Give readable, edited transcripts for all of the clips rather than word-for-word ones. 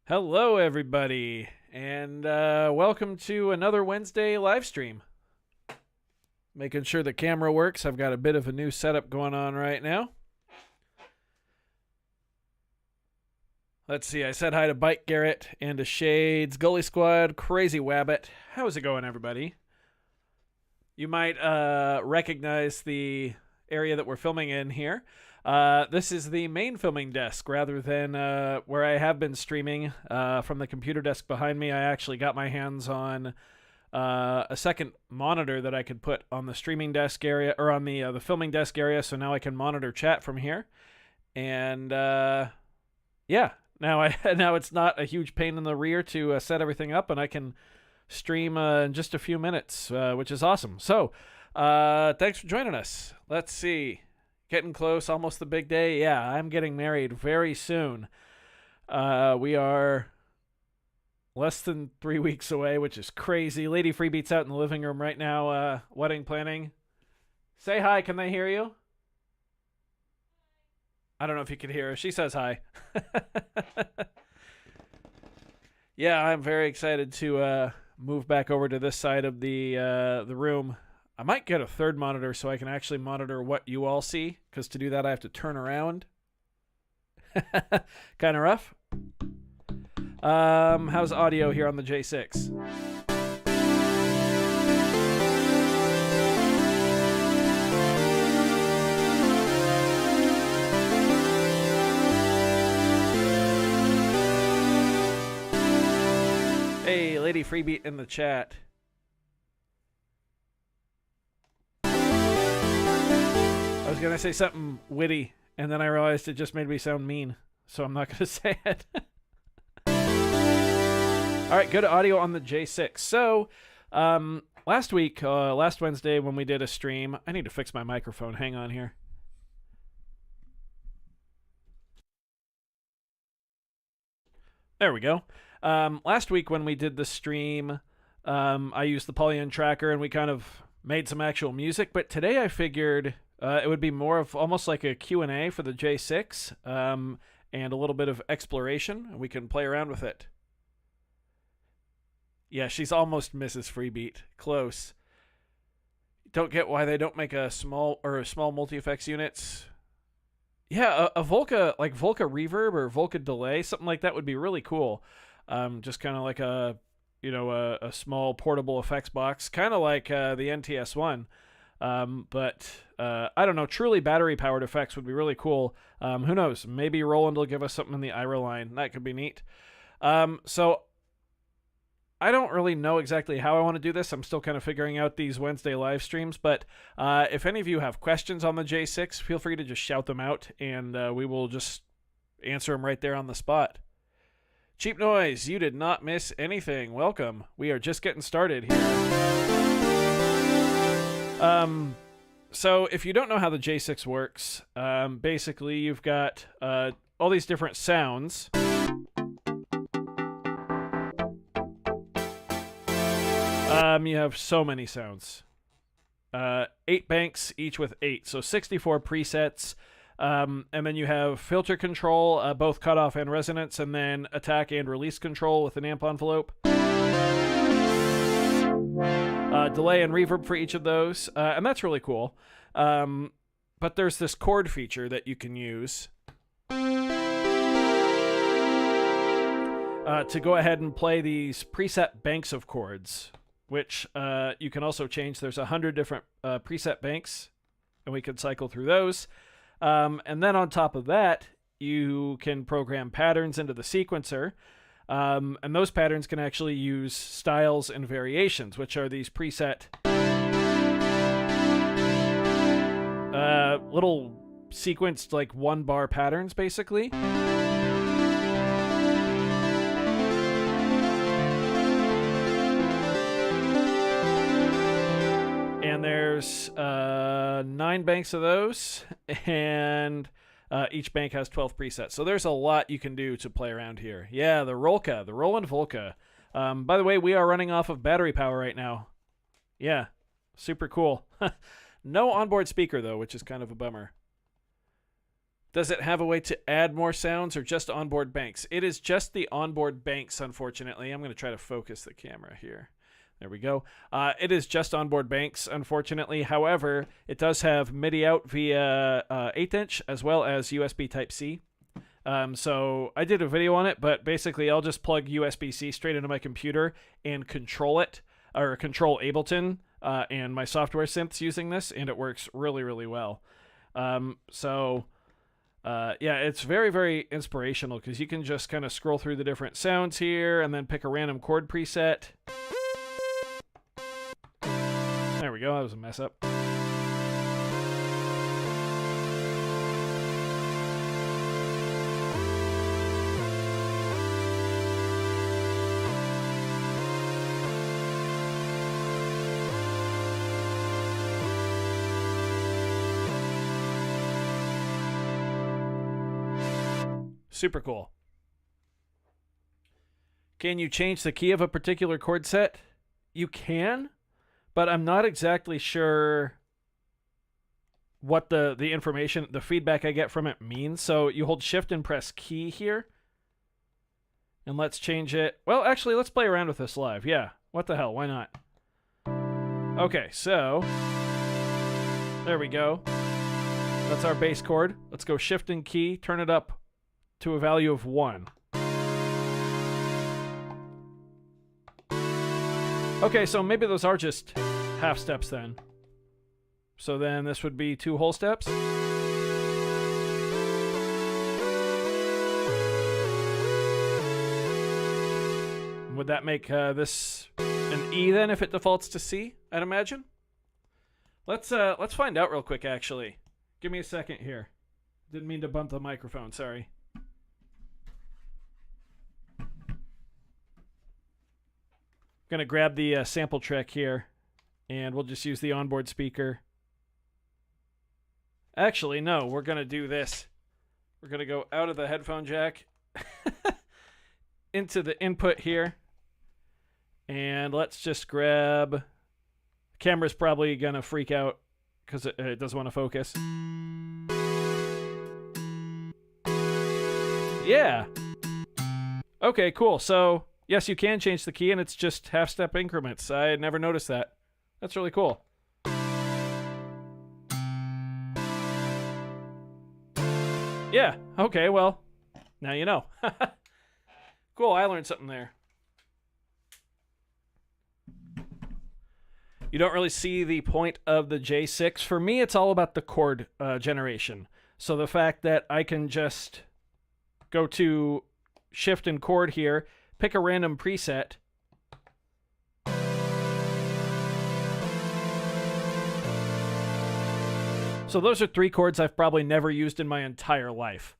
Hello, everybody, and welcome to another Wednesday live stream. Making sure the camera works. I've got a bit of a new setup going on right now. Let's see, I said hi to Bike Garrett and to Shades, Gully Squad, Crazy Wabbit. How's it going, everybody? You might recognize the area that we're filming in here. This is the main filming desk rather than where I have been streaming from the computer desk behind me. I actually got my hands on a second monitor that I could put on the streaming desk area, or on the filming desk area, so now I can monitor chat from here. And yeah, now it's not a huge pain in the rear to set everything up, and I can stream in just a few minutes, which is awesome. So thanks for joining us. Let's see. Getting close, almost the big day. Yeah, I'm getting married very soon. We are less than 3 weeks away, which is crazy. Lady Freebeat's out in the living room right now, wedding planning. Say hi, can they hear you? I don't know if you can hear her. She says hi. Yeah, I'm very excited to move back over to this side of the room. I might get a third monitor so I can actually monitor what you all see, because to do that I have to turn around. Kind of rough. How's audio here on the J6? Hey, Lady Freebeat in the chat. I was going to say something witty, and then I realized it just made me sound mean, so I'm not going to say it. All right, good audio on the J6. So, last week, last Wednesday when we did a stream, I need to fix my microphone. Hang on here. There we go. Last week when we did the stream, I used the Polygon tracker, and we kind of made some actual music, but today I figured it would be more of almost like a Q&A for the J6, and a little bit of exploration, and we can play around with it. Yeah, she's almost Mrs. Freebeat. Close. Don't get why they don't make a small multi-effects units. Yeah, a Volca, like Volca reverb or Volca delay, something like that would be really cool. Just kind of like a small portable effects box, kind of like the NTS1. But I don't know, truly battery-powered effects would be really cool. Who knows? Maybe Roland will give us something in the IRA line. That could be neat. So I don't really know exactly how I want to do this. I'm still kind of figuring out these Wednesday live streams. But if any of you have questions on the J6, feel free to just shout them out, and we will just answer them right there on the spot. Cheap Noise, you did not miss anything. Welcome. We are just getting started here. So if you don't know how the J6 works, basically you've got all these different sounds. You have so many sounds. 8 banks, each with 8, so 64 presets. And then you have filter control, both cutoff and resonance, and then attack and release control with an amp envelope. Delay and reverb for each of those, and that's really cool. But there's this chord feature that you can use to go ahead and play these preset banks of chords, which you can also change. There's 100 different preset banks, and we can cycle through those. And then on top of that, you can program patterns into the sequencer. And those patterns can actually use styles and variations, which are these preset little sequenced like 1-bar patterns, basically. And there's 9 banks of those, and each bank has 12 presets. So there's a lot you can do to play around here. Yeah, the Rolka, the Roland Volca. By the way, we are running off of battery power right now. Yeah, super cool. No onboard speaker, though, which is kind of a bummer. Does it have a way to add more sounds or just onboard banks? It is just the onboard banks, unfortunately. I'm going to try to focus the camera here. There we go. It is just onboard banks, unfortunately. However, it does have MIDI out via 8-inch as well as USB Type-C. So I did a video on it, but basically I'll just plug USB-C straight into my computer and control it, or control Ableton and my software synths using this, and it works really, really well. Yeah, it's very, very inspirational because you can just kind of scroll through the different sounds here and then pick a random chord preset. There we go, that was a mess up. Super cool. Can you change the key of a particular chord set? You can, but I'm not exactly sure what the information, the feedback I get from it means. So you hold shift and press key here. And let's change it. Well, actually, let's play around with this live. Yeah, what the hell, why not? Okay, so there we go. That's our bass chord. Let's go shift and key, turn it up to a value of 1. Okay, so maybe those are just half steps then. So then this would be 2 whole steps. Would that make this an E then if it defaults to C, I'd imagine? Let's find out real quick, actually. Give me a second here. Didn't mean to bump the microphone, sorry. Going to grab the Sampletrack here, and we'll just use the onboard speaker. Actually, no, we're going to do this. We're going to go out of the headphone jack into the input here, and let's just grab... Camera's probably going to freak out because it doesn't want to focus. Yeah. Okay, cool. So... yes, you can change the key, and it's just half-step increments. I had never noticed that. That's really cool. Yeah, okay, well, now you know. Cool, I learned something there. You don't really see the point of the J-6. For me, it's all about the chord generation. So the fact that I can just go to shift and chord here, pick a random preset. So those are 3 chords I've probably never used in my entire life.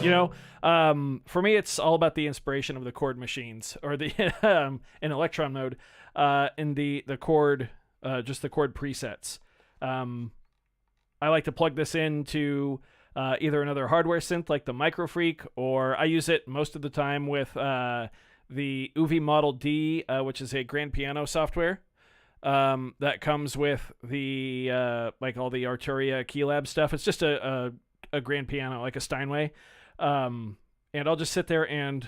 You know, for me, it's all about the inspiration of the chord machines, or the in Electron mode, in the chord, just the chord presets. I like to plug this into either another hardware synth like the Microfreak, or I use it most of the time with the UV Model D, which is a grand piano software that comes with the like all the Arturia Keylab stuff. It's just a grand piano, like a Steinway. And I'll just sit there and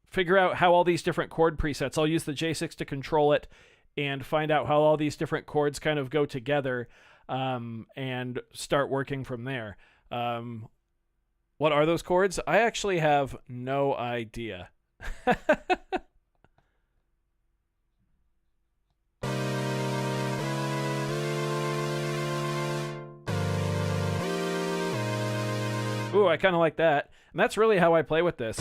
figure out how all these different chord presets, I'll use the J-6 to control it and find out how all these different chords kind of go together, and start working from there. What are those chords? I actually have no idea. Ooh, I kind of like that. And that's really how I play with this.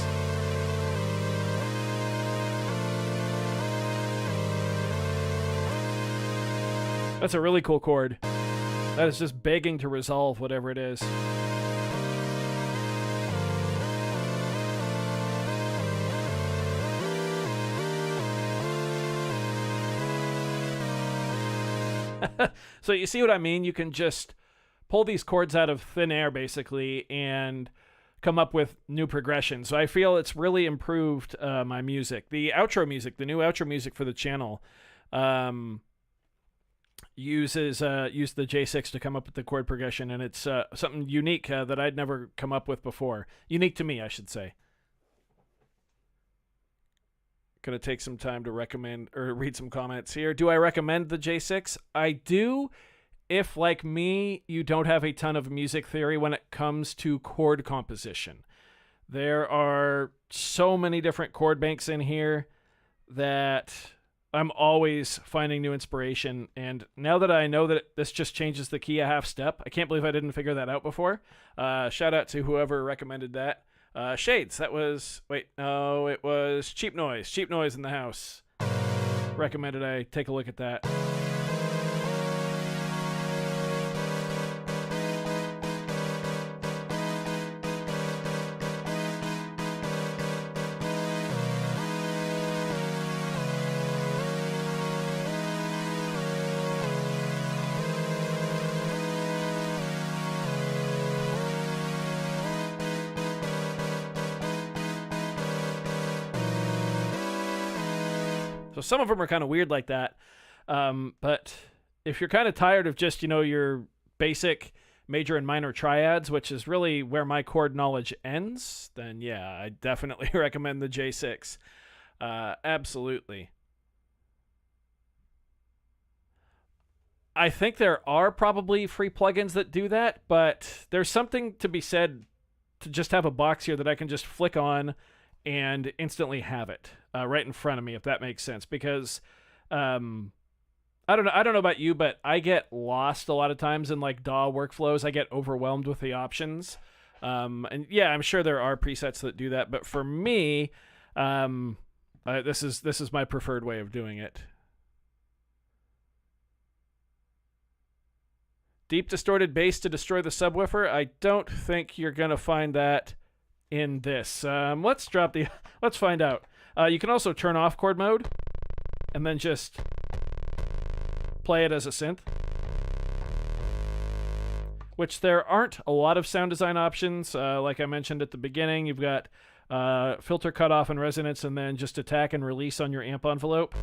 That's a really cool chord. That is just begging to resolve whatever it is. So you see what I mean? You can just pull these chords out of thin air, basically, and come up with new progression. So I feel it's really improved my music. The outro music, the new outro music for the channel, used the J6 to come up with the chord progression, and it's something unique that I'd never come up with before. Unique to me, I should say. Gonna take some time to recommend or read some comments here. Do I recommend the J6? I do, if, like me, you don't have a ton of music theory when it comes to chord composition. There are so many different chord banks in here that I'm always finding new inspiration. And now that I know that this just changes the key a half step, I can't believe I didn't figure that out before. Shout out to whoever recommended that. Shades, that was... Wait, no, it was Cheap Noise. Cheap Noise in the house. Recommended I take a look at that. So some of them are kind of weird like that. But if you're kind of tired of just, your basic major and minor triads, which is really where my chord knowledge ends, then yeah, I definitely recommend the J6. Absolutely. I think there are probably free plugins that do that, but there's something to be said to just have a box here that I can just flick on and instantly have it right in front of me, if that makes sense. Because I don't know about you, but I get lost a lot of times in like DAW workflows. I get overwhelmed with the options, and yeah, I'm sure there are presets that do that. But for me, this is my preferred way of doing it. Deep distorted bass to destroy the subwoofer. I don't think you're gonna find that in this. Let's find out. You can also turn off chord mode and then just play it as a synth, which there aren't a lot of sound design options. Like I mentioned at the beginning, you've got filter cutoff and resonance, and then just attack and release on your amp envelope.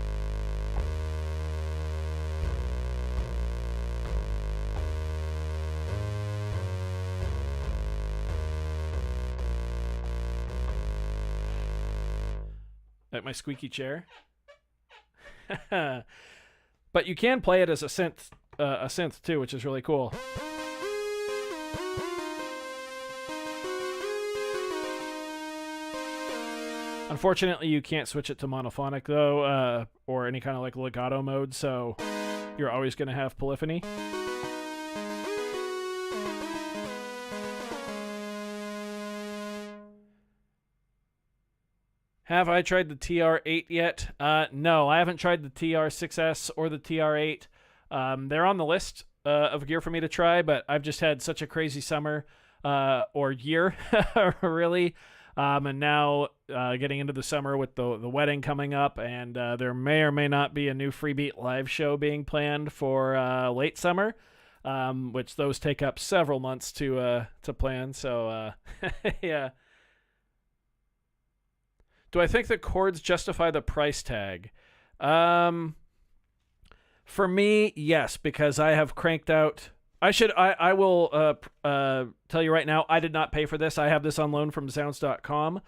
Like my squeaky chair. But you can play it as a synth too, which is really cool. Unfortunately, you can't switch it to monophonic though, or any kind of like legato mode, so you're always going to have polyphony. Have I tried the TR8 yet? No, I haven't tried the TR6S or the TR8. They're on the list of gear for me to try, but I've just had such a crazy summer or year, really. And now getting into the summer with the wedding coming up, and there may or may not be a new Freebeat live show being planned for late summer, which those take up several months to plan. So, yeah. Do I think the chords justify the price tag? For me, yes, because I have cranked out... I will tell you right now, I did not pay for this. I have this on loan from Sounds.com.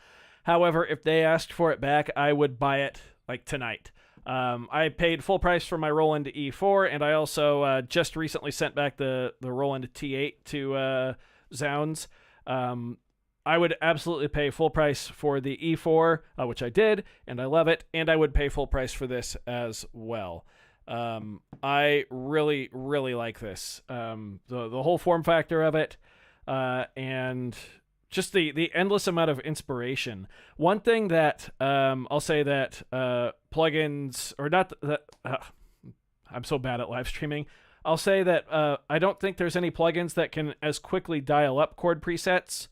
However, if they asked for it back, I would buy it like tonight. I paid full price for my Roland E4, and I also just recently sent back the Roland T8 to Sounds. I would absolutely pay full price for the E4, which I did, and I love it, and I would pay full price for this as well. I really, really like this. The whole form factor of it, and just the endless amount of inspiration. One thing that I'll say that plugins, or not that, I'm so bad at live streaming. I'll say that I don't think there's any plugins that can as quickly dial up chord presets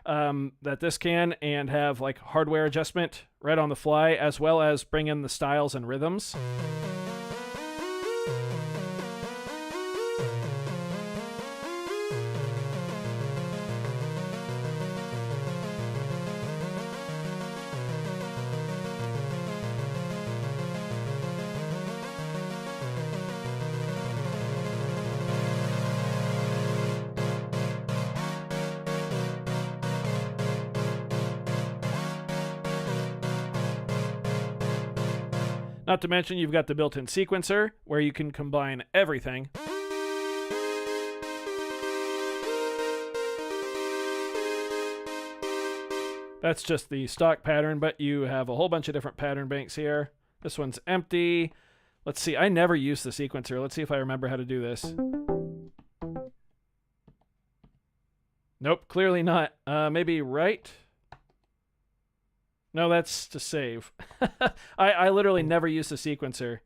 that this can, and have like hardware adjustment right on the fly, as well as bring in the styles and rhythms. Not to mention you've got the built-in sequencer where you can combine everything. That's just the stock pattern, but you have a whole bunch of different pattern banks here. This one's empty. Let's see, I never use the sequencer. Let's see if I remember how to do this. Nope, clearly not. Maybe right? No, that's to save. I literally never use the sequencer.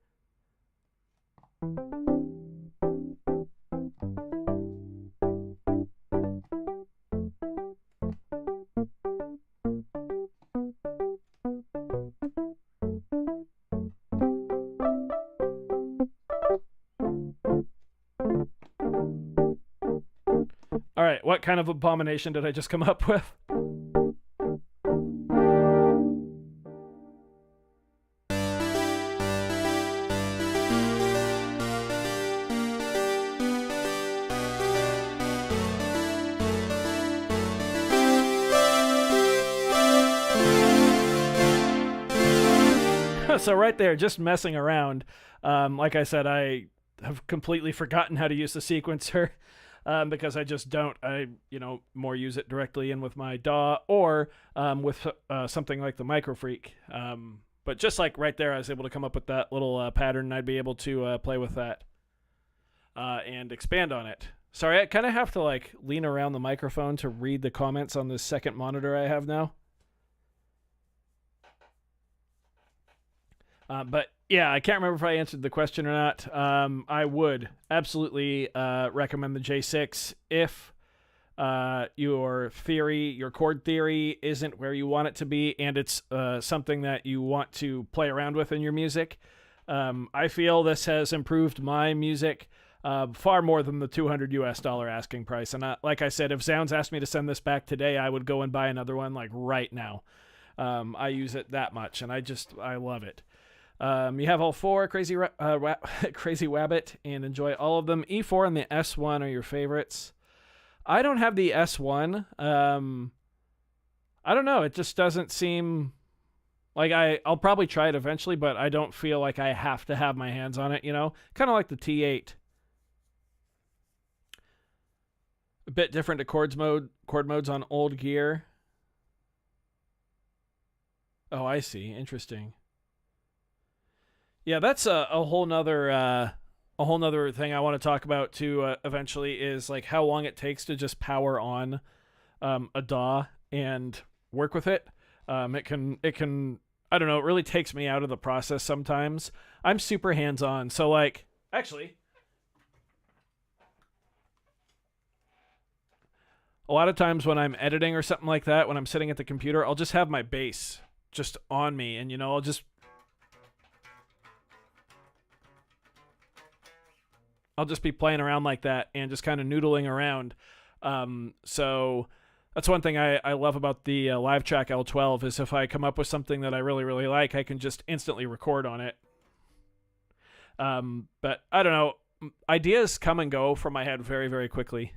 All right, what kind of abomination did I just come up with? So right there, just messing around. Like I said, I have completely forgotten how to use the sequencer. Because I just don't. I, more use it directly in with my DAW or with something like the Microfreak. But just like right there, I was able to come up with that little pattern, and I'd be able to play with that and expand on it. Sorry, I kind of have to like lean around the microphone to read the comments on this second monitor I have now. But yeah, I can't remember if I answered the question or not. I would absolutely recommend the J-6 if your chord theory isn't where you want it to be, and it's something that you want to play around with in your music. I feel this has improved my music far more than the $200 asking price. And like I said, if Zounds asked me to send this back today, I would go and buy another one like right now. I use it that much, and I love it. You have all four, Crazy Wabbit, and enjoy all of them. E4 and the S1 are your favorites. I don't have the S1. I don't know. It just doesn't seem like I'll probably try it eventually, but I don't feel like I have to have my hands on it, Kind of like the T8. A bit different to chord modes on old gear. Oh, I see. Interesting. Yeah, that's a whole nother thing I want to talk about too. Eventually, is like how long it takes to just power on a DAW and work with it. It can I don't know. It really takes me out of the process sometimes. I'm super hands on, so like actually, a lot of times when I'm editing or something like that, when I'm sitting at the computer, I'll just have my bass just on me, and I'll just be playing around like that and just kind of noodling around. So that's one thing I love about the LiveTrack L12 is if I come up with something that I really, really like, I can just instantly record on it. But I don't know. Ideas come and go from my head very, very quickly.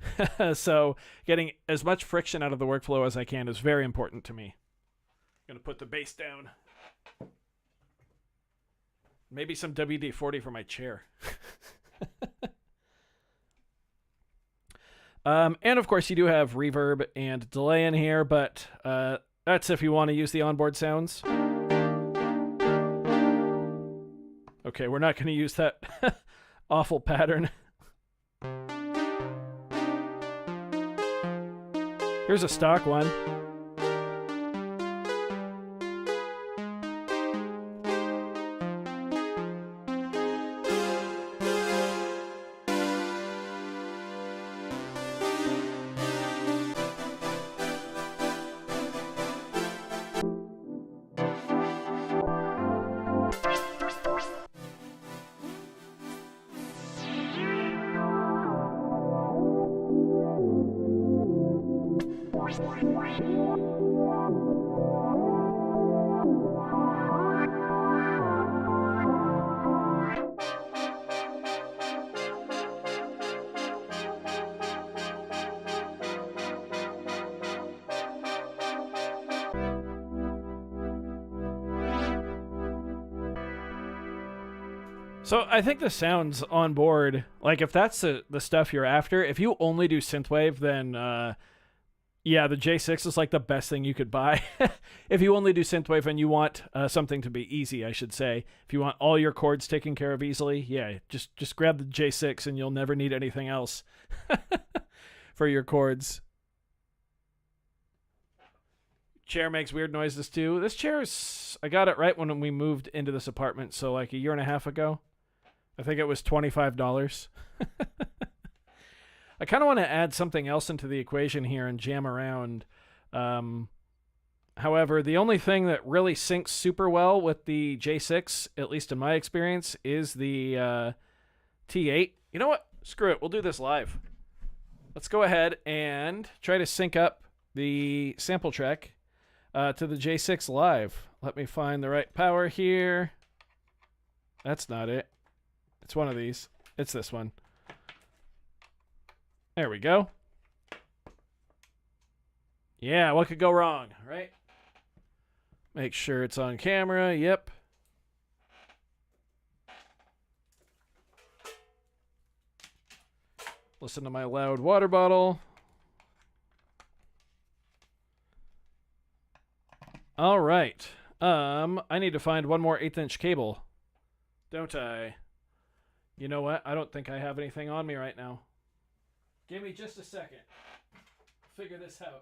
So getting as much friction out of the workflow as I can is very important to me. I'm going to put the bass down. Maybe some WD-40 for my chair. And of course you do have reverb and delay in here, but that's if you want to use the onboard sounds. Okay, we're not going to use that awful pattern. Here's a stock one. So I think the sounds on board, like if that's the stuff you're after, if you only do synthwave, then yeah, the J6 is like the best thing you could buy. If you only do synthwave and you want something to be easy, I should say. If you want all your chords taken care of easily, yeah, just grab the J6 and you'll never need anything else for your chords. Chair makes weird noises too. This chair is, I got it right when we moved into this apartment, so like a year and a half ago. I think it was $25. I kind of want to add something else into the equation here and jam around. However, the only thing that really syncs super well with the J6, at least in my experience, is the T8. You know what? Screw it. We'll do this live. Let's go ahead and try to sync up the Sampletrack to the J6 live. Let me find the right power here. That's not it. It's one of these. It's this one. There we go. Yeah, what could go wrong, right? Make sure it's on camera. Yep. Listen to my loud water bottle. All right. I need to find one more 1/8" cable, don't I? You know what? I don't think I have anything on me right now. Give me just a second. Figure this out.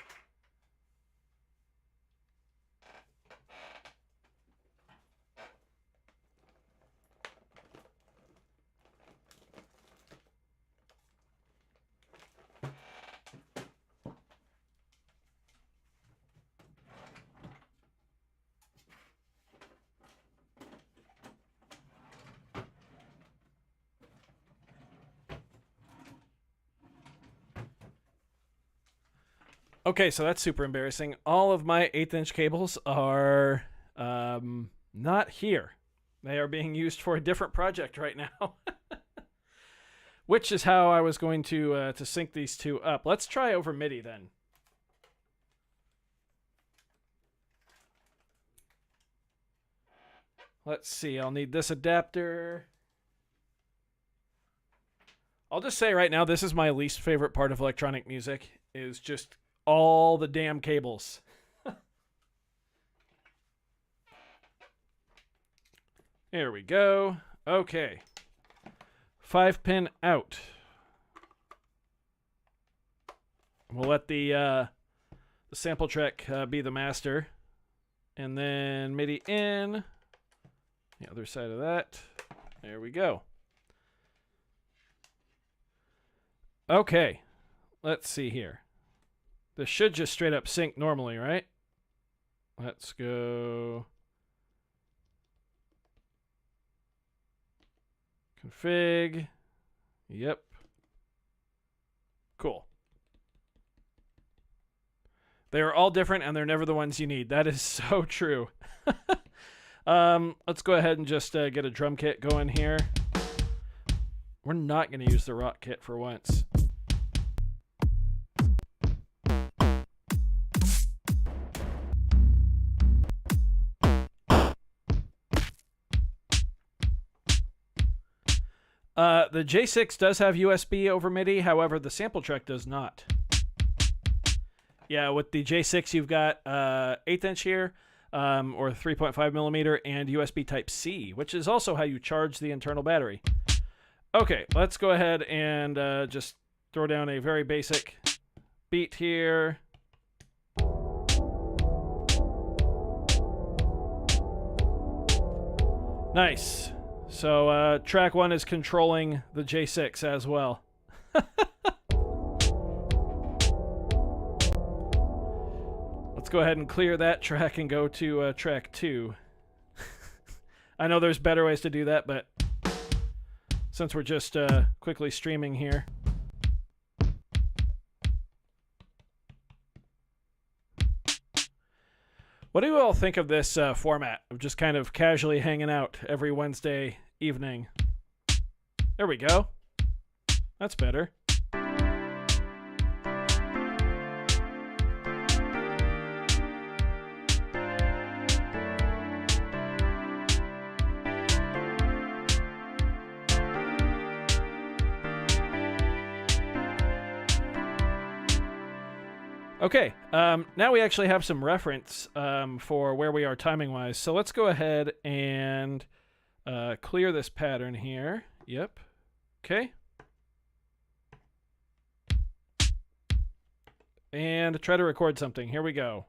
Okay, so that's super embarrassing. All of my 1/8" cables are not here. They are being used for a different project right now. Which is how I was going to sync these two up. Let's try over MIDI then. Let's see, I'll need this adapter. I'll just say right now, this is my least favorite part of electronic music, is just all the damn cables. There we go. Okay. 5-pin out. We'll let the Sampletrack be the master. And then MIDI in. The other side of that. There we go. Okay. Let's see here. This should just straight up sync normally, right? Let's go. Config. Yep. Cool. They are all different and they're never the ones you need. That is so true. Let's go ahead and just get a drum kit going here. We're not going to use the rock kit for once. The J6 does have USB over MIDI, however, the Sampletrack does not. Yeah, with the J6, you've got 1/8" here, or 3.5 millimeter, and USB Type-C, which is also how you charge the internal battery. Okay, let's go ahead and just throw down a very basic beat here. Nice. So track 1 is controlling the J6 as well. Let's go ahead and clear that track and go to track 2. I know there's better ways to do that, but since we're just quickly streaming here. What do you all think of this format of just kind of casually hanging out every Wednesday evening? There we go. That's better. Okay, now we actually have some reference for where we are timing-wise. So let's go ahead and clear this pattern here. Yep. Okay. And try to record something. Here we go.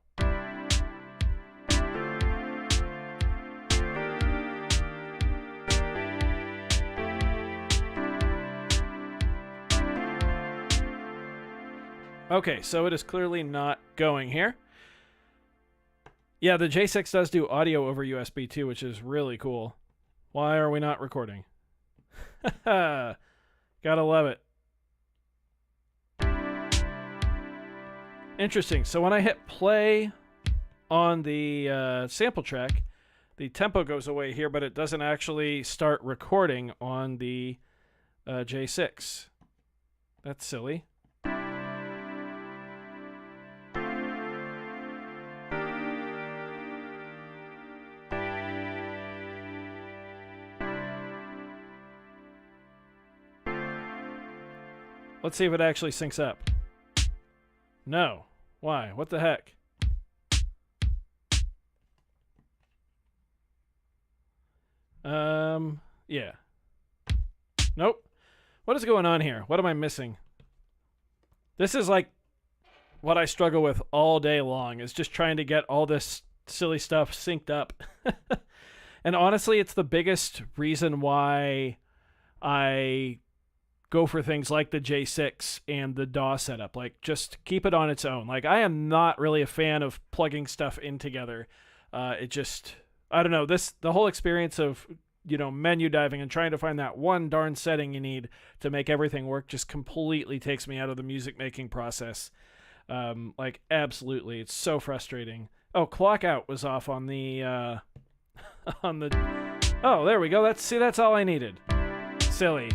Okay, so it is clearly not going here. Yeah, the J6 does do audio over USB too, which is really cool. Why are we not recording? Gotta love it. Interesting. So when I hit play on the Sampletrack, the tempo goes away here, but it doesn't actually start recording on the J6. That's silly. Let's see if it actually syncs up. No. Why? What the heck? Yeah. Nope. What is going on here? What am I missing? This is like what I struggle with all day long, is just trying to get all this silly stuff synced up. And honestly, it's the biggest reason why I go for things like the J6 and the DAW setup. Like, just keep it on its own. Like, I am not really a fan of plugging stuff in together. It just, I don't know, the whole experience of, you know, menu diving and trying to find that one darn setting you need to make everything work just completely takes me out of the music making process. Like, absolutely. It's so frustrating. Oh, clock out was off on the, oh, there we go. That's all I needed. Silly.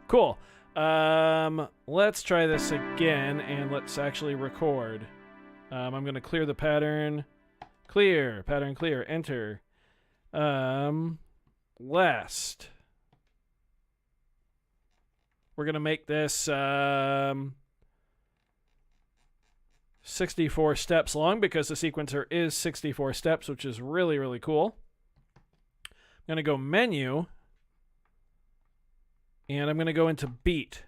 Cool. Let's try this again, and let's actually record. I'm going to clear the pattern. Clear. Pattern clear. Enter. Last. We're going to make this 64 steps long, because the sequencer is 64 steps, which is really, really cool. I'm going to go menu. And I'm going to go into beat.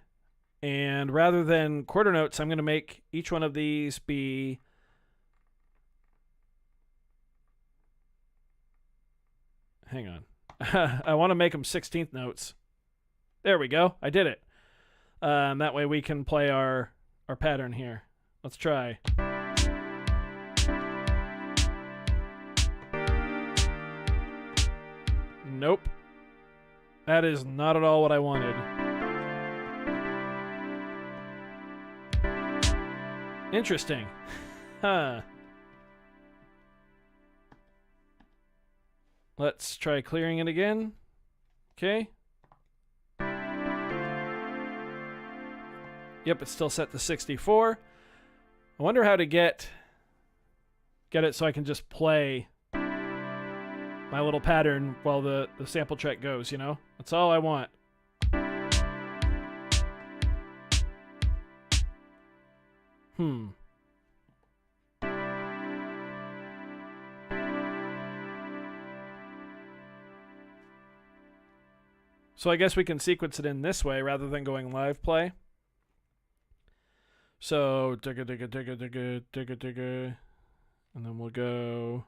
And rather than quarter notes, I'm going to make each one of these be... Hang on. I want to make them 16th notes. There we go. I did it. That way we can play our pattern here. Let's try. Nope. That is not at all what I wanted. Interesting. Huh. Let's try clearing it again. Okay. Yep, it's still set to 64. I wonder how to get it so I can just play my little pattern while the sample track goes, you know? That's all I want. So I guess we can sequence it in this way rather than going live play. So, digga, digga, digga, digga, digga, digga. And then we'll go...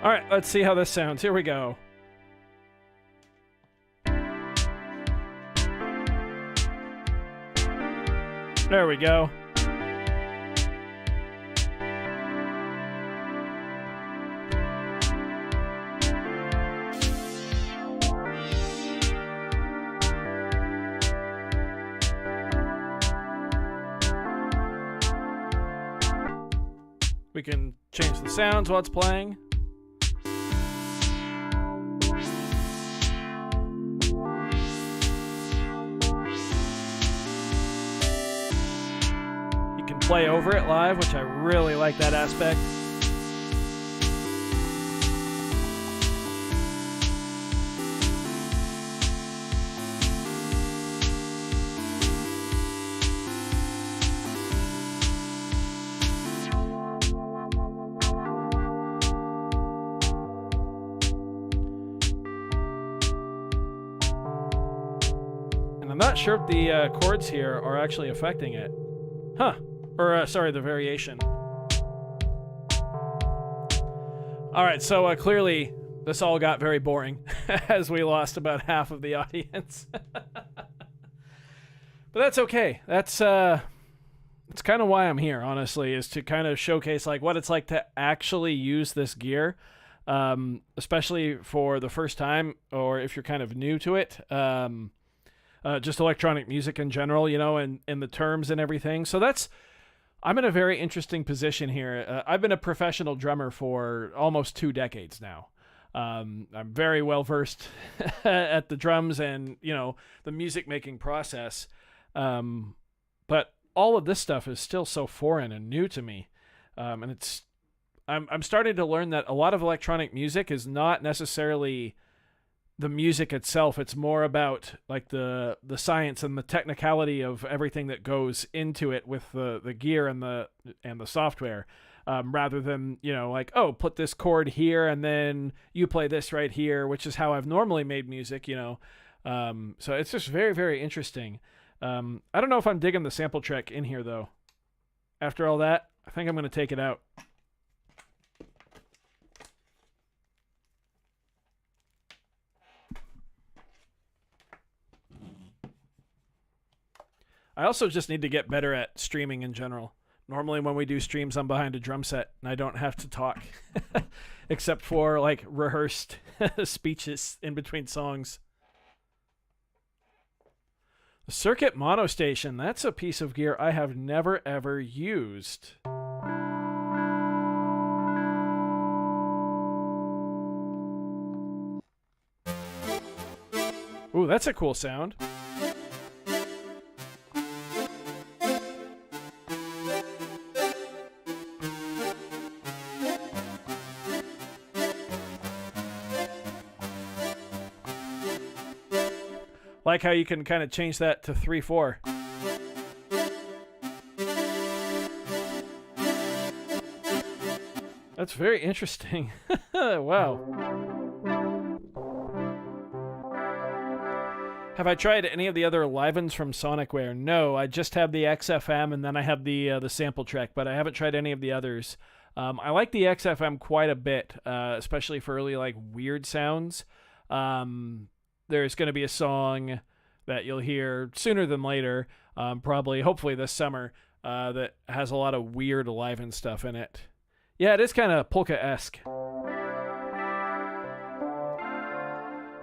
All right, let's see how this sounds. Here we go. There we go. We can change the sounds while it's playing. You can play over it live, which I really like that aspect. I'm not sure if the chords here are actually affecting it. Huh. Or, sorry, the variation. Alright, so clearly this all got very boring as we lost about half of the audience. But that's okay. That's kind of why I'm here, honestly, is to kind of showcase like what it's like to actually use this gear, especially for the first time or if you're kind of new to it. Just electronic music in general, you know, and the terms and everything. So I'm in a very interesting position here. I've been a professional drummer for almost 2 decades now. I'm very well versed at the drums and, you know, the music making process. But all of this stuff is still so foreign and new to me. And I'm starting to learn that a lot of electronic music is not necessarily the music itself. It's more about like the science and the technicality of everything that goes into it with the gear and the software, rather than, you know, like, oh, put this chord here and then you play this right here, which is how I've normally made music, you know. So it's just very, very interesting. I don't know if I'm digging the Sampletrack in here though. After all that, I think I'm going to take it out. I also just need to get better at streaming in general. Normally when we do streams, I'm behind a drum set and I don't have to talk except for like rehearsed speeches in between songs. The circuit mono station, that's a piece of gear I have never ever used. Ooh, that's a cool sound. Like how you can kind of change that to 3/4. That's very interesting. Wow. Have I tried any of the other Livens from Sonicware? No, I just have the XFM and then I have the Sampletrack, but I haven't tried any of the others. I like the XFM quite a bit, especially for really like weird sounds. There's going to be a song that you'll hear sooner than later, probably, hopefully this summer, that has a lot of weird Liven stuff in it. Yeah, it is kind of polka-esque.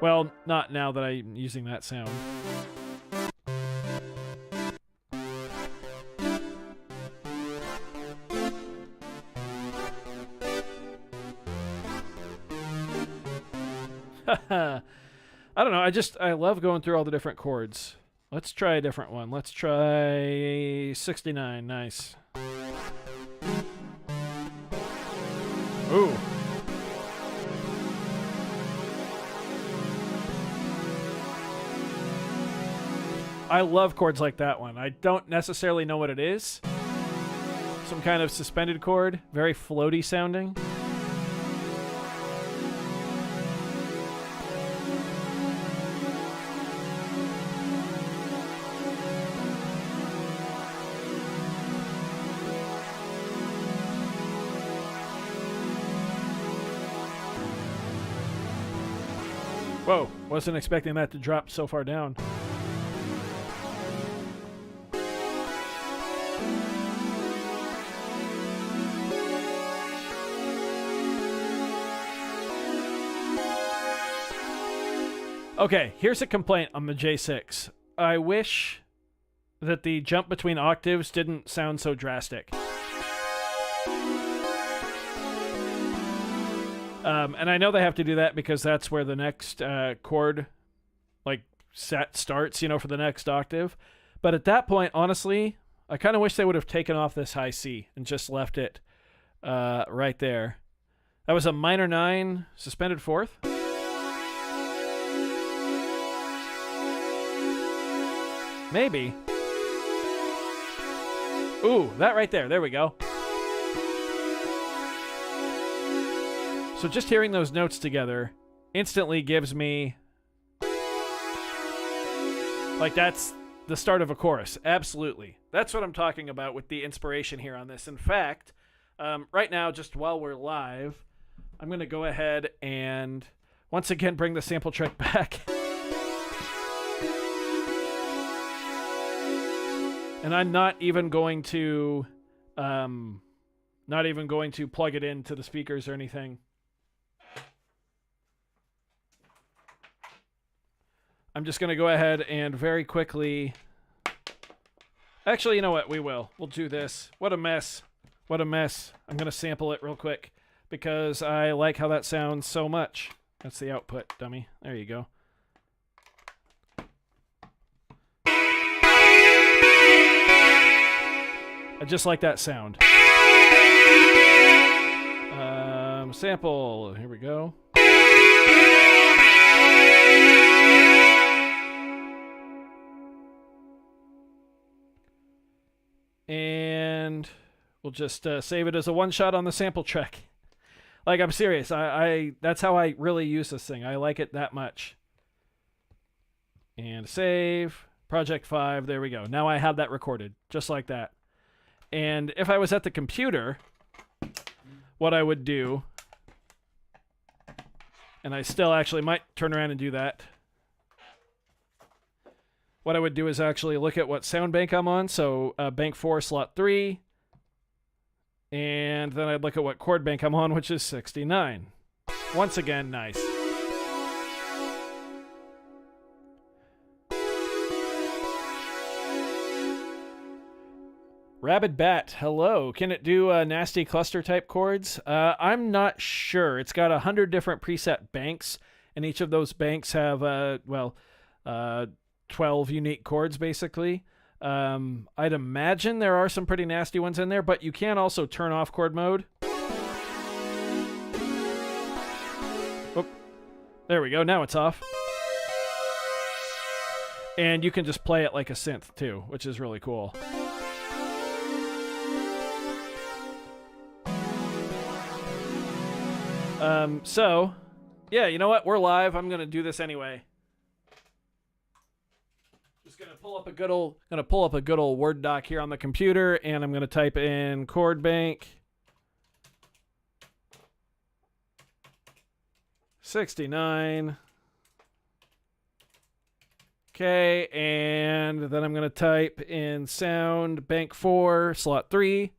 Well, not now that I'm using that sound. I don't know, I love going through all the different chords. Let's try a different one. Let's try 69. Nice. Ooh. I love chords like that one. I don't necessarily know what it is. Some kind of suspended chord, very floaty sounding. Whoa, wasn't expecting that to drop so far down. Okay, here's a complaint on the J-6. I wish that the jump between octaves didn't sound so drastic. And I know they have to do that because that's where the next chord like set starts, you know, for the next octave. But at that point, honestly, I kind of wish they would have taken off this high C and just left it right there. That was a minor 9 suspended fourth. Maybe. Ooh, that right there. There we go. So just hearing those notes together instantly gives me... like, that's the start of a chorus. Absolutely. That's what I'm talking about with the inspiration here on this. In fact, right now, just while we're live, I'm going to go ahead and once again bring the Sampletrack back. And I'm not even going to plug it into the speakers or anything. I'm just going to go ahead and very quickly... Actually, you know what? We'll do this. What a mess. What a mess. I'm going to sample it real quick because I like how that sounds so much. That's the output, dummy. There you go. I just like that sound. Sample. Here we go. And we'll just save it as a one-shot on the Sampletrack. Like, I'm serious. I that's how I really use this thing. I like it that much. And save. Project 5. There we go. Now I have that recorded. Just like that. And if I was at the computer, what I would do, and I still actually might turn around and do that, what I would do is actually look at what sound bank I'm on. So bank 4, slot 3. And then I'd look at what chord bank I'm on, which is 69. Once again, nice. Rabid Bat, hello. Can it do nasty cluster type chords? I'm not sure. It's got 100 different preset banks, and each of those banks have 12 unique chords, basically. I'd imagine there are some pretty nasty ones in there, but you can also turn off chord mode. Oh, there we go. Now it's off. And you can just play it like a synth, too, which is really cool. So, yeah, you know what? We're live. I'm going to do this anyway. Just going to pull up a good old Word doc here on the computer, and I'm going to type in chord bank 69. Okay, and then I'm going to type in sound bank 4, slot 3.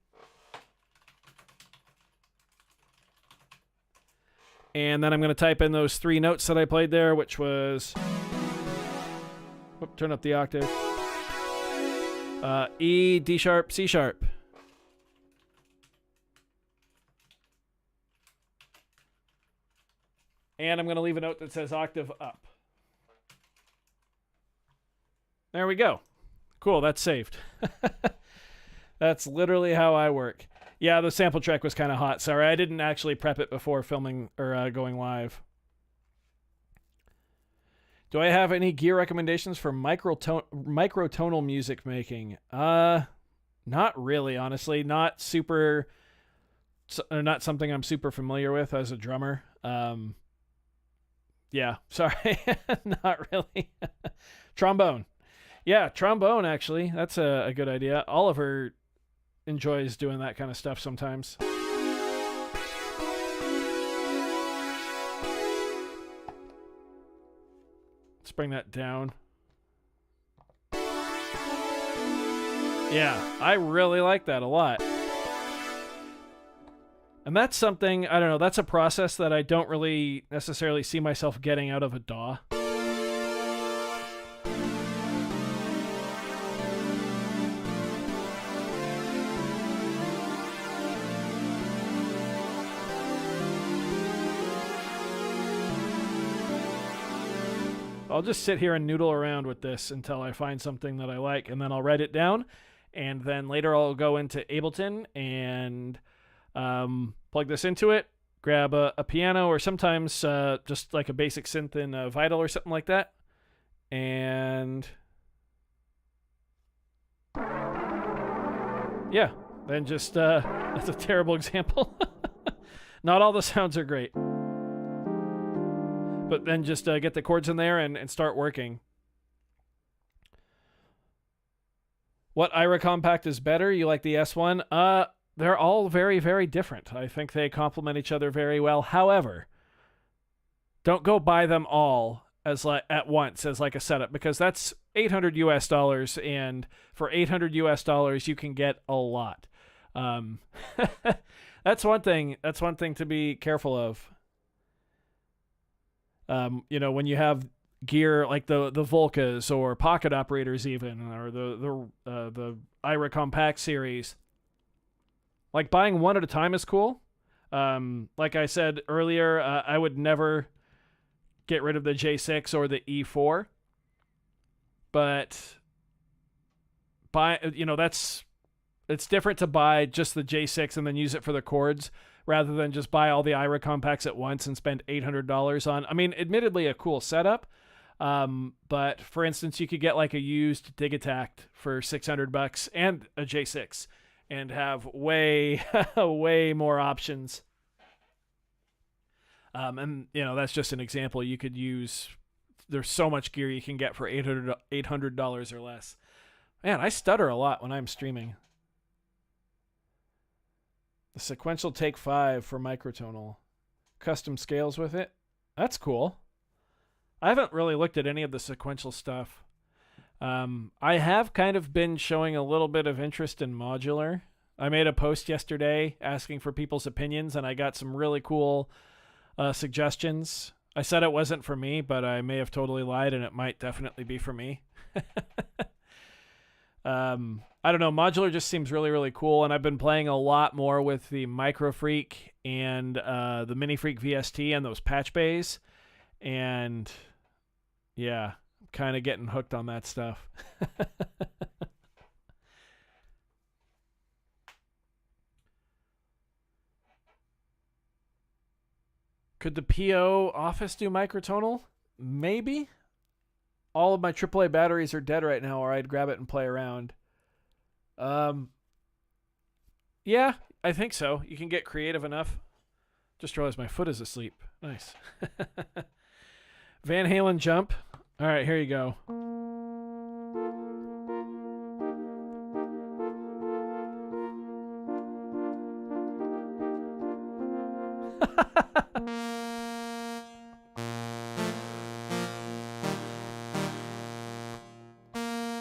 And then I'm going to type in those 3 notes that I played there, which was... turn up the octave. E, D sharp, C sharp. And I'm going to leave a note that says octave up. There we go. Cool, that's saved. That's literally how I work. Yeah, the Sampletrack was kind of hot. Sorry, I didn't actually prep it before filming or going live. Do I have any gear recommendations for microtonal music making? Not really, honestly. Not something I'm super familiar with as a drummer. Yeah, sorry. Not really. Trombone. Yeah, trombone, actually. That's a good idea. Oliver enjoys doing that kind of stuff sometimes. Let's bring that down. Yeah, I really like that a lot. And that's something, I don't know, that's a process that I don't really necessarily see myself getting out of a DAW. I'll just sit here and noodle around with this until I find something that I like, and then I'll write it down, and then later I'll go into Ableton and plug this into it, grab a piano, or sometimes just like a basic synth in Vital or something like that, and yeah, then just that's a terrible example. Not all the sounds are great, but then just get the chords in there and start working. What Ira compact is better? You like the S1? They're all very, very different. I think they complement each other very well. However, don't go buy them all as at once as like a setup, because that's $800 US, and for $800 US you can get a lot. That's one thing. That's one thing to be careful of. When you have gear like the Volcas or Pocket Operators, even, or the Ira Compact series, like buying one at a time is cool. Like I said earlier, I would never get rid of the J6 or the E4, but it's different to buy just the J6 and then use it for the chords, rather than just buy all the Ira compacts at once and spend $800 on, I mean, admittedly a cool setup, but for instance, you could get like a used Dig Attack for $600 and a J6 and have way, way more options. And that's just an example. You could use, there's so much gear you can get for $800 or less. Man, I stutter a lot when I'm streaming. The sequential take 5 for microtonal. Custom scales with it. That's cool. I haven't really looked at any of the sequential stuff. I have kind of been showing a little bit of interest in modular. I made a post yesterday asking for people's opinions, and I got some really cool suggestions. I said it wasn't for me, but I may have totally lied, and it might definitely be for me. I don't know. Modular just seems really, really cool, and I've been playing a lot more with the Micro Freak and the Mini Freak VST and those patch bays, and yeah, I'm kind of getting hooked on that stuff. Could the PO Office do microtonal? Maybe. All of my AAA batteries are dead right now, or I'd grab it and play around. Yeah, I think so. You can get creative enough. Just realized my foot is asleep. Nice. Van Halen jump. All right, here you go.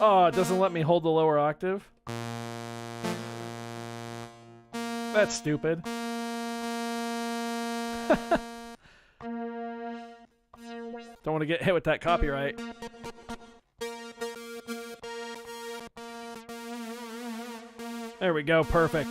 Oh, it doesn't let me hold the lower octave. That's stupid. Don't want to get hit with that copyright. There we go, perfect.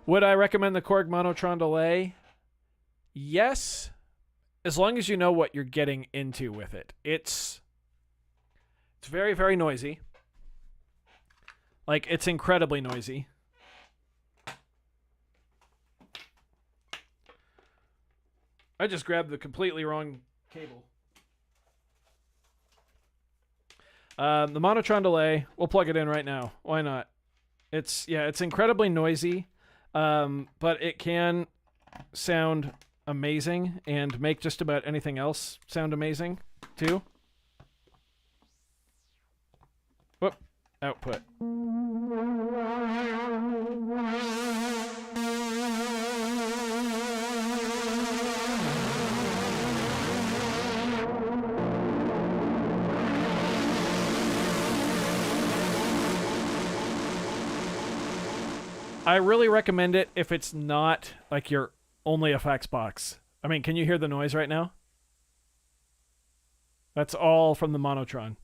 Would I recommend the Chord Monotron delay? Yes, as long as you know what you're getting into with it. It's very, very noisy. Like, it's incredibly noisy. I just grabbed the completely wrong cable. The Monotron delay, we'll plug it in right now. Why not? It's incredibly noisy. But it can sound amazing and make just about anything else sound amazing too. Whoop, output. I really recommend it if it's not like your only effects box. I mean, can you hear the noise right now? That's all from the Monotron.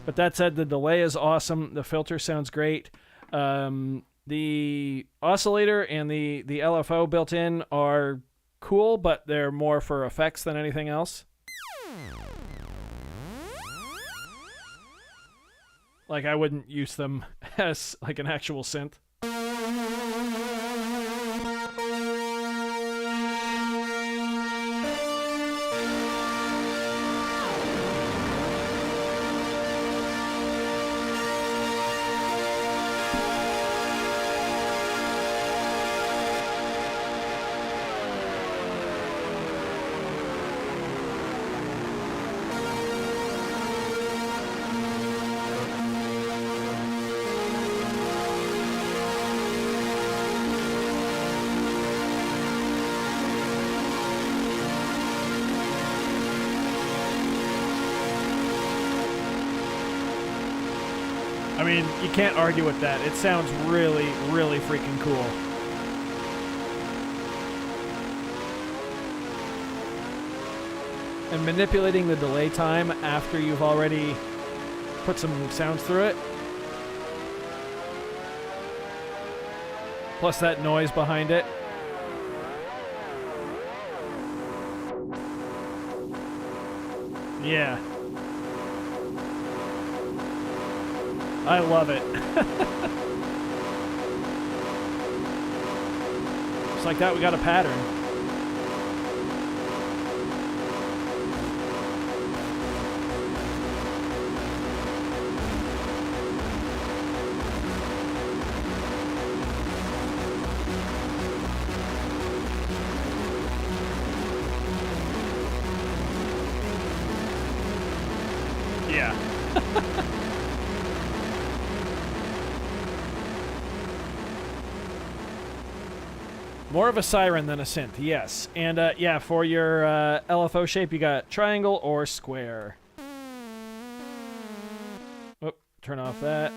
But that said, the delay is awesome. The filter sounds great. The oscillator and the LFO built in are cool, but they're more for effects than anything else. Like, I wouldn't use them as like an actual synth. I mean, you can't argue with that. It sounds really, really freaking cool. And manipulating the delay time after you've already put some sounds through it. Plus that noise behind it. Yeah. I love it. Just like that, we got a pattern. Yeah. More of a siren than a synth, yes. And yeah, for your LFO shape, you got triangle or square. Oh, turn off that.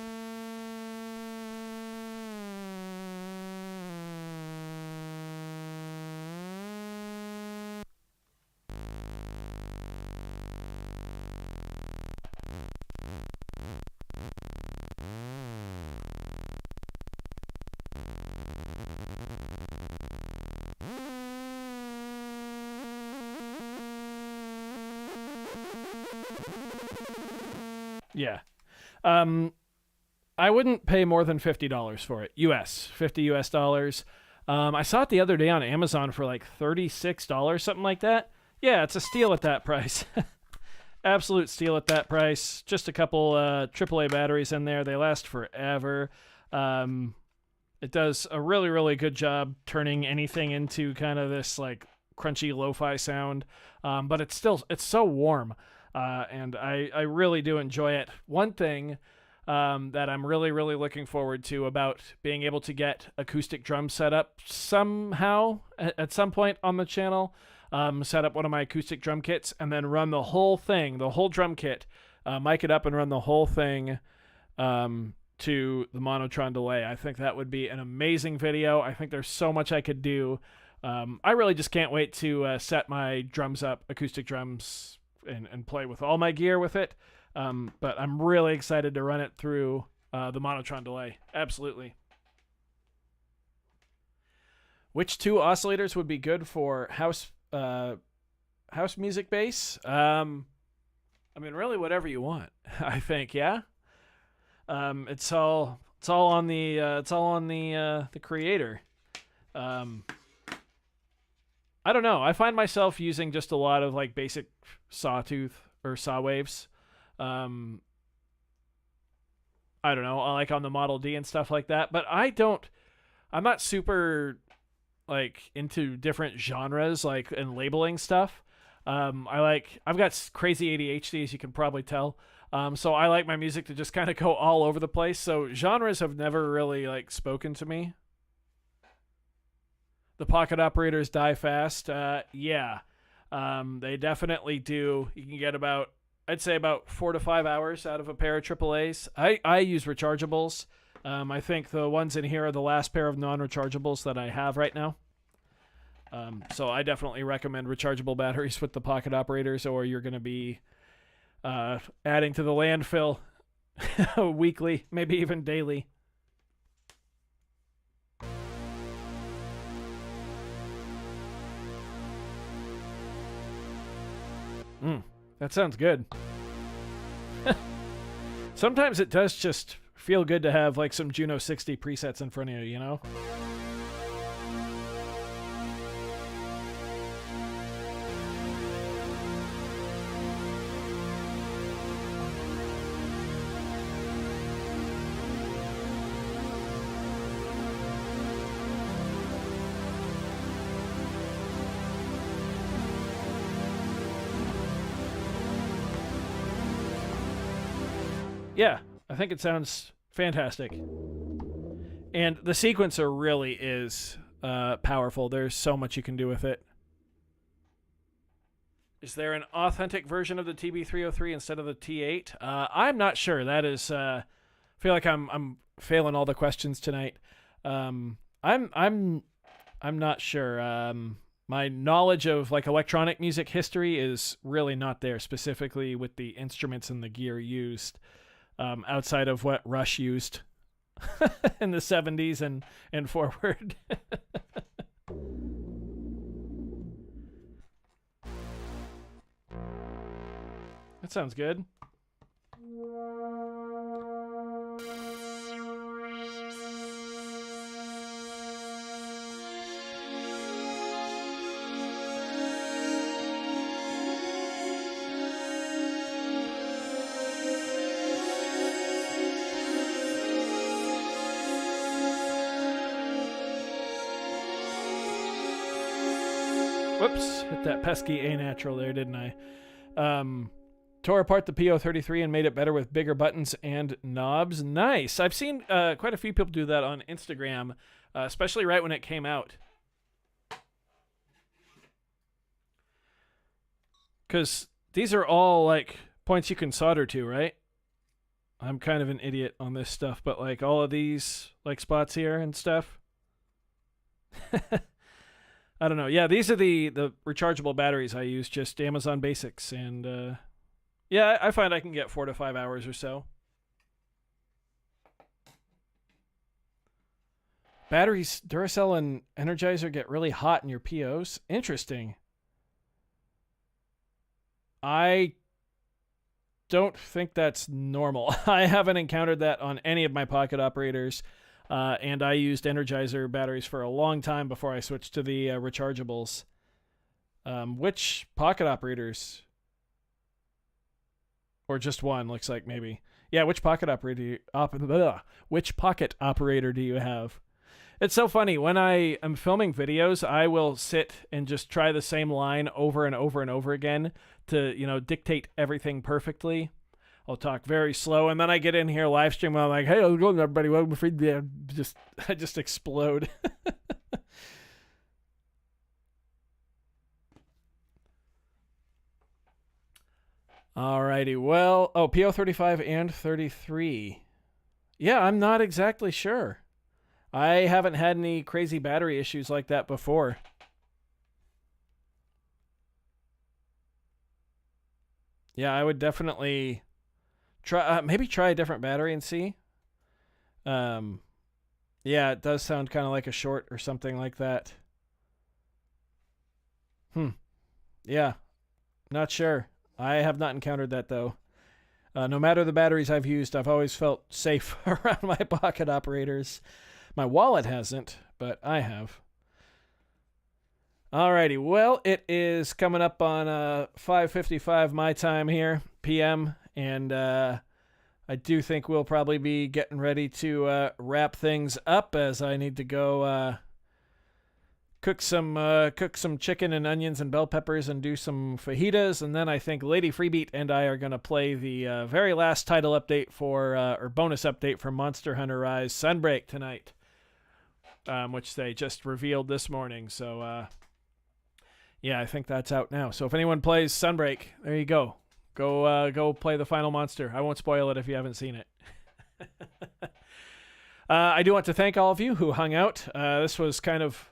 Yeah. I wouldn't pay more than $50 for it. US. $50 US. I saw it the other day on Amazon for like $36, something like that. Yeah, it's a steal at that price. Absolute steal at that price. Just a couple AAA batteries in there. They last forever. It does a really, really good job turning anything into kind of this like crunchy lo-fi sound. But it's so warm. And I really do enjoy it. One thing that I'm really, really looking forward to about being able to get acoustic drums set up somehow at some point on the channel, set up one of my acoustic drum kits and then run the whole thing, the whole drum kit, mic it up and run the whole thing to the Monotron delay. I think that would be an amazing video. I think there's so much I could do. I really just can't wait to set my drums up, acoustic drums, and play with all my gear with it. But I'm really excited to run it through the Monotron delay. Absolutely. Which two oscillators would be good for house music bass? I mean, really, whatever you want. I think, yeah. It's all on the creator. I don't know. I find myself using just a lot of like basic sawtooth or saw waves. I don't know, like on the Model D and stuff like that, but I'm not super like into different genres like and labeling stuff. I've got crazy ADHD, as you can probably tell. So I like my music to just kind of go all over the place. So genres have never really like spoken to me. The pocket operators die fast. Yeah, they definitely do. You can get I'd say about 4 to 5 hours out of a pair of AAAs. I use rechargeables. I think the ones in here are the last pair of non-rechargeables that I have right now. So I definitely recommend rechargeable batteries with the pocket operators, or you're going to be adding to the landfill weekly, maybe even daily. That sounds good. Sometimes it does just feel good to have like some Juno 60 presets in front of you, you know? Yeah, I think it sounds fantastic. And the sequencer really is powerful. There's so much you can do with it. Is there an authentic version of the TB303 instead of the T8? I'm not sure. That is, I feel like I'm failing all the questions tonight. I'm not sure. My knowledge of like electronic music history is really not there, specifically with the instruments and the gear used. Outside of what Rush used in the 70s and forward. That sounds good. Whoops, hit that pesky A natural there, didn't I? Tore apart the PO33 and made it better with bigger buttons and knobs. Nice. I've seen quite a few people do that on Instagram, especially right when it came out. Because these are all like points you can solder to, right? I'm kind of an idiot on this stuff, but like all of these like spots here and stuff. I don't know. Yeah, these are the rechargeable batteries I use, just Amazon Basics. And yeah, I find I can get 4 to 5 hours or so. Batteries, Duracell and Energizer get really hot in your POs. Interesting. I don't think that's normal. I haven't encountered that on any of my pocket operators. And I used Energizer batteries for a long time before I switched to the rechargeables. Which pocket operators? Or just one, looks like maybe. Yeah, which pocket operator do you have? It's so funny. When I am filming videos, I will sit and just try the same line over and over and over again to, you know, dictate everything perfectly. I'll talk very slow, and then I get in here live stream, and I'm like, "Hey, how's it going, everybody? Welcome to I just explode." Alrighty, well, PO35 and 33. Yeah, I'm not exactly sure. I haven't had any crazy battery issues like that before. Yeah, I would definitely maybe try a different battery and see. Yeah, it does sound kind of like a short or something like that. Yeah, not sure. I have not encountered that though. No matter the batteries I've used, I've always felt safe around my pocket operators. My wallet hasn't, but I have. Alrighty, well, it is coming up on 5:55 my time here, PM, and I do think we'll probably be getting ready to wrap things up, as I need to go cook some chicken and onions and bell peppers and do some fajitas, and then I think Lady Freebeat and I are going to play the very last title update for or bonus update for Monster Hunter Rise Sunbreak tonight, which they just revealed this morning. So yeah, I think that's out now. So if anyone plays Sunbreak, there you go. Go play the final monster. I won't spoil it if you haven't seen it. I do want to thank all of you who hung out. This was kind of,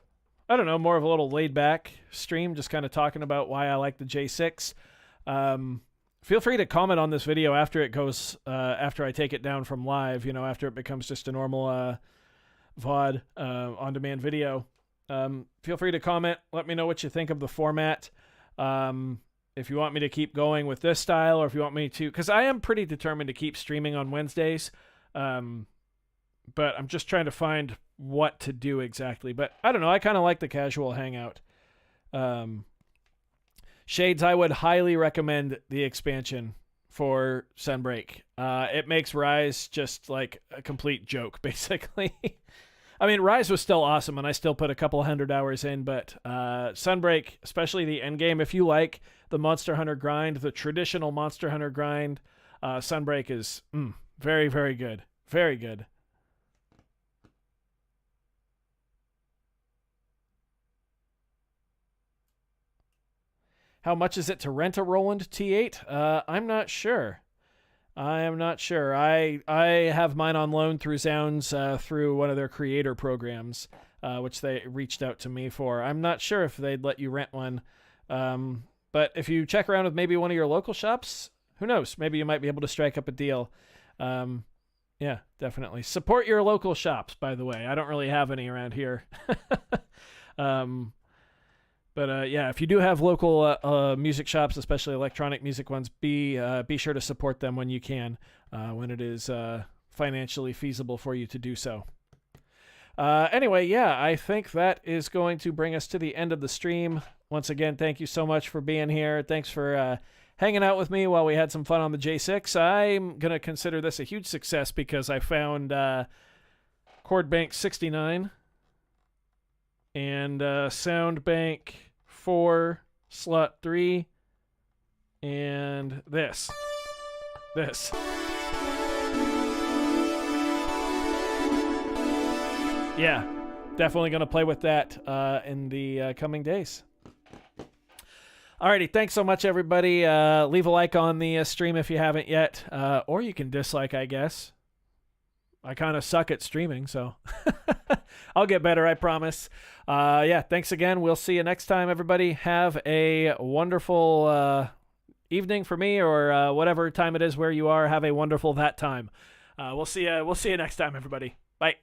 I don't know, more of a little laid back stream, just kind of talking about why I like the J6. feel free to comment on this video after it goes, after I take it down from live, after it becomes just a normal VOD on-demand video. Feel free to comment. Let me know what you think of the format. If you want me to keep going with this style, or if you want me to, because I am pretty determined to keep streaming on Wednesdays. But I'm just trying to find what to do exactly. But I don't know. I kind of like the casual hangout. Shades, I would highly recommend the expansion for Sunbreak. It makes Rise just like a complete joke, basically. I mean, Rise was still awesome, and I still put a couple 100 hours in, but Sunbreak, especially the end game, if you like the Monster Hunter grind, the traditional Monster Hunter grind, Sunbreak is very, very good. Very good. How much is it to rent a Roland T8? I'm not sure. I am not sure. I have mine on loan through Zounds through one of their creator programs, which they reached out to me for. I'm not sure if they'd let you rent one. But if you check around with maybe one of your local shops, who knows? Maybe you might be able to strike up a deal. Yeah, definitely. Support your local shops, by the way. I don't really have any around here. But yeah, if you do have local music shops, especially electronic music ones, be sure to support them when you can, when it is financially feasible for you to do so. Anyway, yeah, I think that is going to bring us to the end of the stream. Once again, thank you so much for being here. Thanks for hanging out with me while we had some fun on the J6. I'm going to consider this a huge success because I found Chord Bank 69 and Sound Bank 4, slot 3, and this. Yeah, definitely going to play with that in the coming days. Alrighty, thanks so much, everybody. Leave a like on the stream if you haven't yet, or you can dislike, I guess. I kind of suck at streaming, so I'll get better, I promise. Yeah, thanks again. We'll see you next time, everybody. Have a wonderful evening for me, or whatever time it is where you are. Have a wonderful that time. We'll see you next time, everybody. Bye.